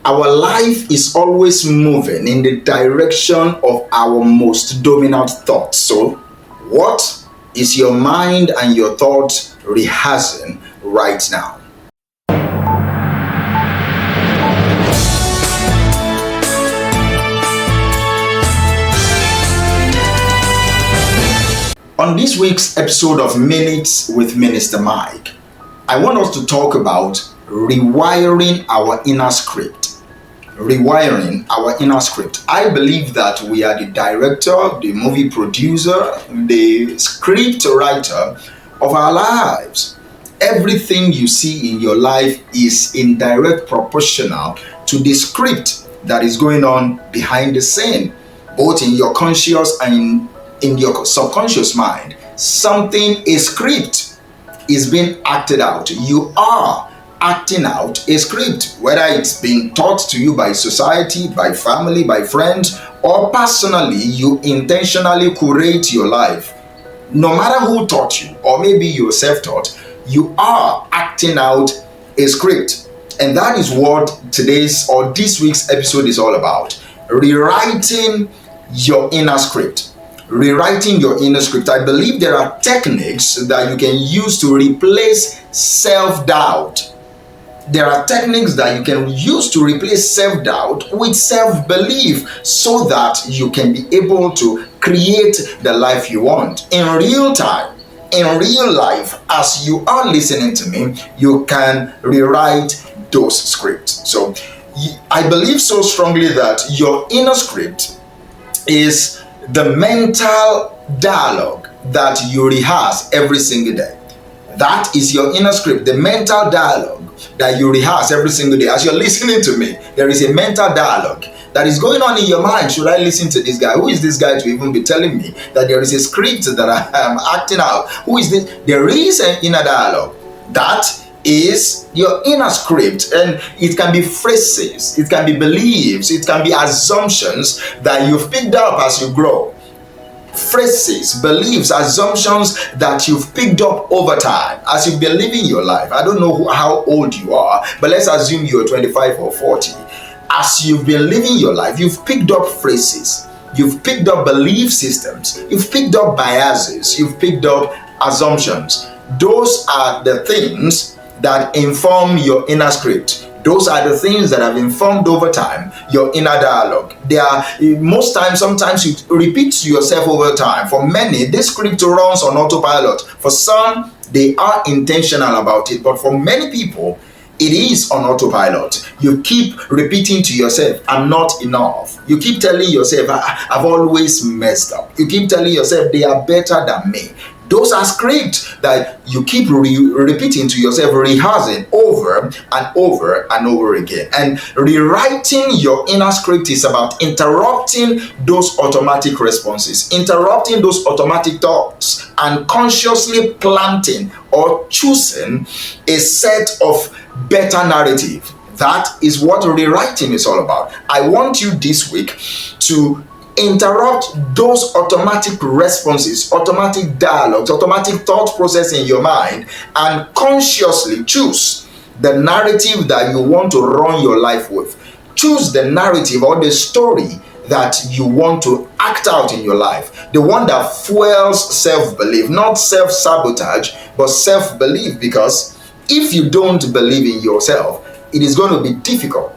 Our life is always moving in the direction of our most dominant thoughts. So, what is your mind and your thoughts rehearsing right now? On this week's episode of Minutes with MinistaMike, I want us to talk about rewiring our inner script. Rewiring our inner script. I believe that we are the director, the movie producer, the script writer of our lives. Everything you see in your life is in direct proportional to the script that is going on behind the scene, both in your conscious and in your subconscious mind. A script is being acted out. You are acting out a script, whether it's being taught to you by society, by family, by friends, or personally, you intentionally curate your life. No matter who taught you, or maybe you're self-taught, you are acting out a script. And that is what today's or this week's episode is all about. Rewriting your inner script. Rewriting your inner script. I believe there are techniques that you can use to replace self-doubt. There are techniques that you can use to replace self-doubt with self-belief so that you can be able to create the life you want. In real time, in real life, as you are listening to me, you can rewrite those scripts. So I believe so strongly that your inner script is the mental dialogue that you rehearse every single day. That is your inner script, the mental dialogue that you rehearse every single day. As you're listening to me, there is a mental dialogue that is going on in your mind. Should I listen to this guy? Who is this guy to even be telling me that there is a script that I am acting out? Who is this? There is an inner dialogue. That is your inner script, and it can be phrases, it can be beliefs, it can be assumptions that you've picked up as you grow. Phrases, beliefs, assumptions that you've picked up over time as you've been living your life. I don't know how old you are, but let's assume you're 25 or 40. As you've been living your life, you've picked up phrases, you've picked up belief systems, you've picked up biases, you've picked up assumptions. Those are the things that inform your inner script. Those are the things that have informed over time your inner dialogue. They are most times, sometimes you repeat to yourself over time. For many, this script runs on autopilot. For some, they are intentional about it, but for many people, it is on autopilot. You keep repeating to yourself, I'm not enough. You keep telling yourself, I've always messed up. You keep telling yourself, they are better than me. Those are scripts that you keep repeating to yourself, rehearsing over and over and over again. And rewriting your inner script is about interrupting those automatic responses, interrupting those automatic thoughts, and consciously planting or choosing a set of better narrative. That is what rewriting is all about. I want you this week to interrupt those automatic responses, automatic dialogues, automatic thought process in your mind, and consciously choose the narrative that you want to run your life with. Choose the narrative or the story that you want to act out in your life, the one that fuels self-belief, not self-sabotage, but self-belief. Because if you don't believe in yourself, it is going to be difficult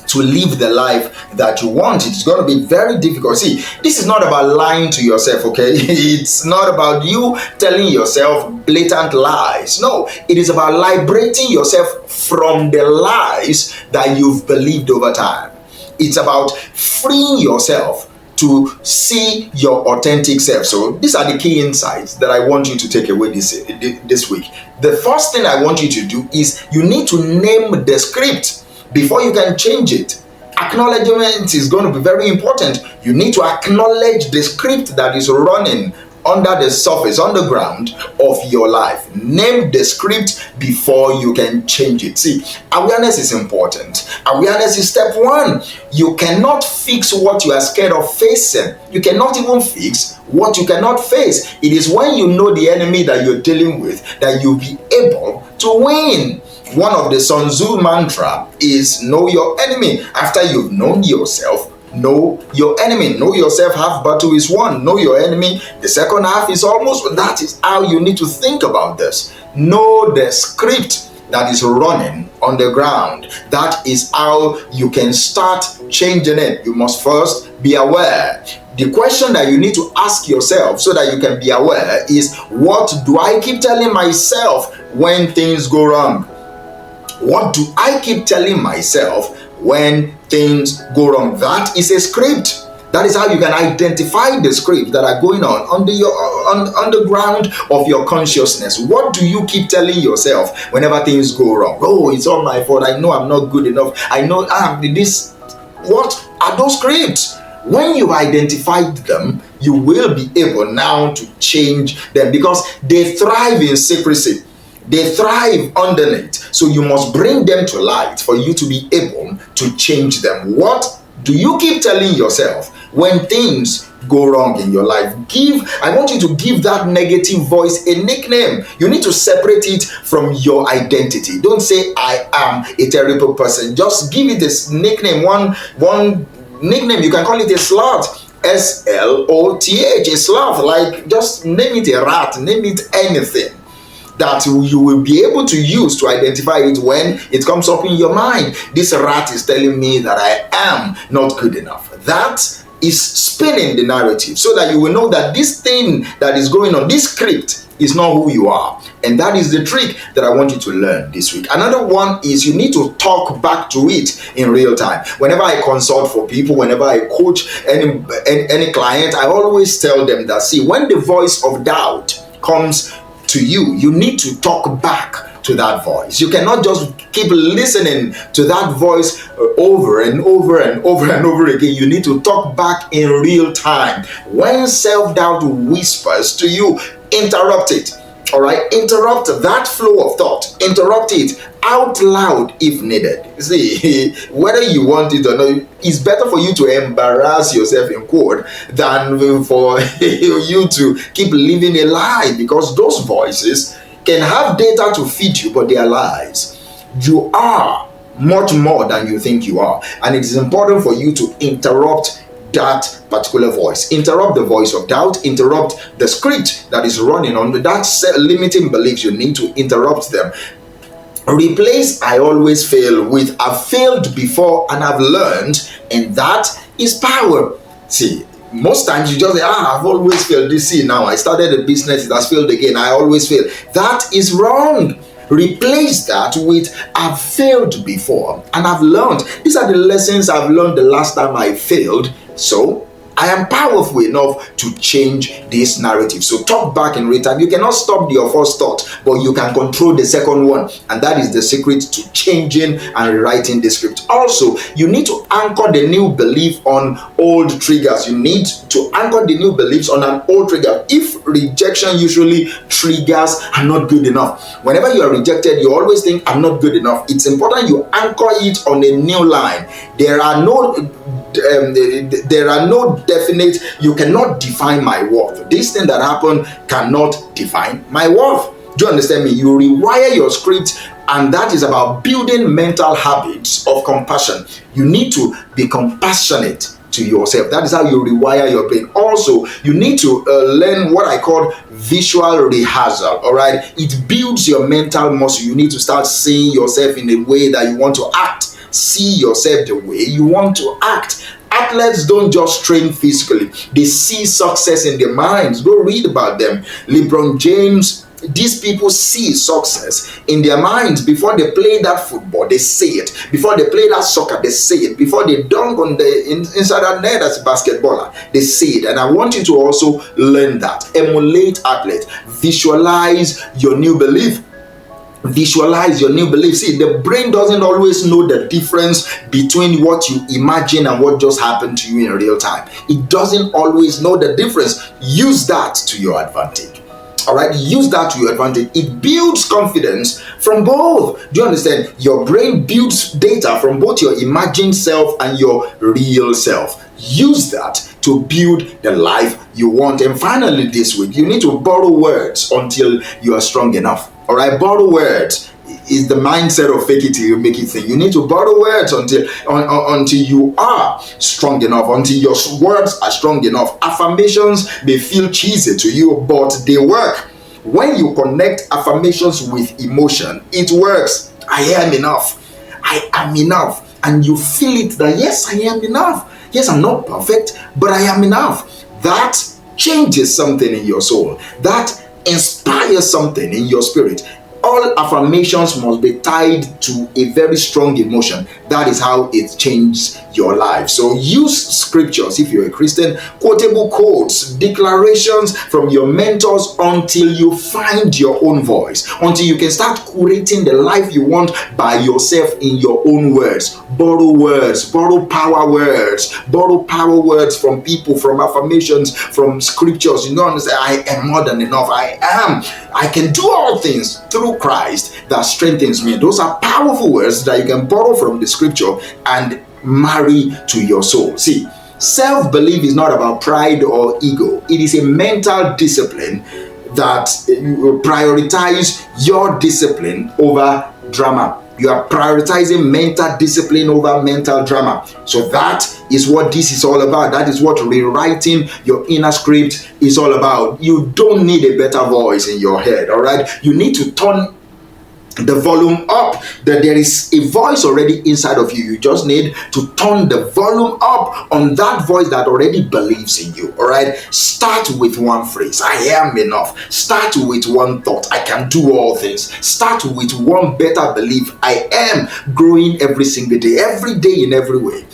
to live the life that you want. It's going to be very difficult. See, this is not about lying to yourself, okay? It's not about you telling yourself blatant lies. No, it is about liberating yourself from the lies that you've believed over time. It's about freeing yourself to see your authentic self. So these are the key insights that I want you to take away this week. The first thing I want you to do is you need to name the script before you can change it. Acknowledgement is going to be very important. You need to acknowledge the script that is running under the surface, underground of your life. Name the script before you can change it. See, awareness is important. Awareness is step one. You cannot fix what you are scared of facing. You cannot even fix what you cannot face. It is when you know the enemy that you're dealing with that you'll be able to win. One of the Sun Tzu mantra is know your enemy. After you've known yourself, know your enemy. Know yourself, half battle is won. Know your enemy, the second half is almost. That is how you need to think about this. Know the script that is running on the ground. That is how you can start changing it. You must first be aware. The question that you need to ask yourself so that you can be aware is, what do I keep telling myself when things go wrong? What do I keep telling myself when things go wrong? That is a script. That is how you can identify the scripts that are going on the ground of your consciousness. What do you keep telling yourself whenever things go wrong? Oh, it's all my fault. I know I'm not good enough. I know this. What are those scripts? When you identified them, you will be able now to change them, because they thrive in secrecy. They thrive underneath. So you must bring them to light for you to be able to change them. What do you keep telling yourself when things go wrong in your life? I want you to give that negative voice a nickname. You need to separate it from your identity. Don't say I am a terrible person. Just give it this nickname. One nickname. You can call it a sloth. SLOTH, a sloth. Like, just name it a rat, name it anything that you will be able to use to identify it when it comes up in your mind. This rat is telling me that I am not good enough. That is spinning the narrative so that you will know that this thing that is going on, this script, is not who you are. And that is the trick that I want you to learn this week. Another one is you need to talk back to it in real time. Whenever I consult for people, whenever I coach any client, I always tell them that, see, when the voice of doubt comes to you, you need to talk back to that voice. You cannot just keep listening to that voice over and over and over and over again. You need to talk back in real time. When self-doubt whispers to you, interrupt it. All right, interrupt that flow of thought. Interrupt it out loud if needed. See, whether you want it or not, it's better for you to embarrass yourself in court than for you to keep living a lie, because those voices can have data to feed you, but they are lies. You are much more than you think you are, and it is important for you to interrupt that particular voice. Interrupt the voice of doubt. Interrupt the script that is running on that limiting beliefs. You need to interrupt them. Replace I always fail with I've failed before and I've learned, and that is power. See, most times you just say, I've always failed. You see, now I started a business, it has failed again. I always fail. That is wrong. Replace that with I've failed before and I've learned. These are the lessons I've learned the last time I failed. So I am powerful enough to change this narrative. So talk back in real time. You cannot stop your first thought, but you can control the second one. And that is the secret to changing and rewriting the script. Also, you need to anchor the new belief on old triggers. You need to anchor the new beliefs on an old trigger. If rejection usually triggers I'm not good enough. Whenever you are rejected, you always think I'm not good enough. It's important you anchor it on a new line. There are no definite, you cannot define my worth. This thing that happened cannot define my worth. Do you understand me? You rewire your script, and that is about building mental habits of compassion. You need to be compassionate to yourself. That is how you rewire your brain. Also, you need to learn what I call visual rehearsal. All right, it builds your mental muscle. You need to start seeing yourself in the way that you want to act. See yourself the way you want to act. Athletes don't just train physically, they see success in their minds. Go read about them. LeBron James, these people see success in their minds. Before they play that football, they say it. Before they play that soccer, they say it. Before they dunk on the inside that net as a basketballer, they say it. And I want you to also learn that. Emulate athletes. Visualize your new belief. Visualize your new belief. See, the brain doesn't always know the difference between what you imagine and what just happened to you in real time. It doesn't always know the difference. Use that to your advantage. All right, use that to your advantage. It builds confidence from both. Do you understand? Your brain builds data from both your imagined self and your real self. Use that to build the life you want. And finally, this week, you need to borrow words until you are strong enough. All right, borrow words. is the mindset of fake it till you make it thing. You need to borrow words until you are strong enough, until your words are strong enough. Affirmations may feel cheesy to you, but they work. When you connect affirmations with emotion, it works. I am enough. I am enough. And you feel it that, yes, I am enough. Yes, I'm not perfect, but I am enough. That changes something in your soul. That inspires something in your spirit. All affirmations must be tied to a very strong emotion. That is how it changes your life. So use scriptures if you're a Christian, quotable quotes, declarations from your mentors until you find your own voice, until you can start curating the life you want by yourself in your own words. Borrow words, borrow power words from people, from affirmations, from scriptures. You know, and say, I am more than enough. I can do all things through Christ that strengthens me. Those are powerful words that you can borrow from the scripture and marry to your soul. See, self-belief is not about pride or ego. It is a mental discipline that you prioritize your discipline over drama. You are prioritizing mental discipline over mental drama. So that is what this is all about. That is what rewriting your inner script is all about. You don't need a better voice in your head, all right? You need to turn the volume up. That there is a voice already inside of you. You just need to turn the volume up on that voice that already believes in you. All right, start with one phrase, I am enough. Start with one thought, I can do all things. Start with one better belief, I am growing every single day, every day, in every way.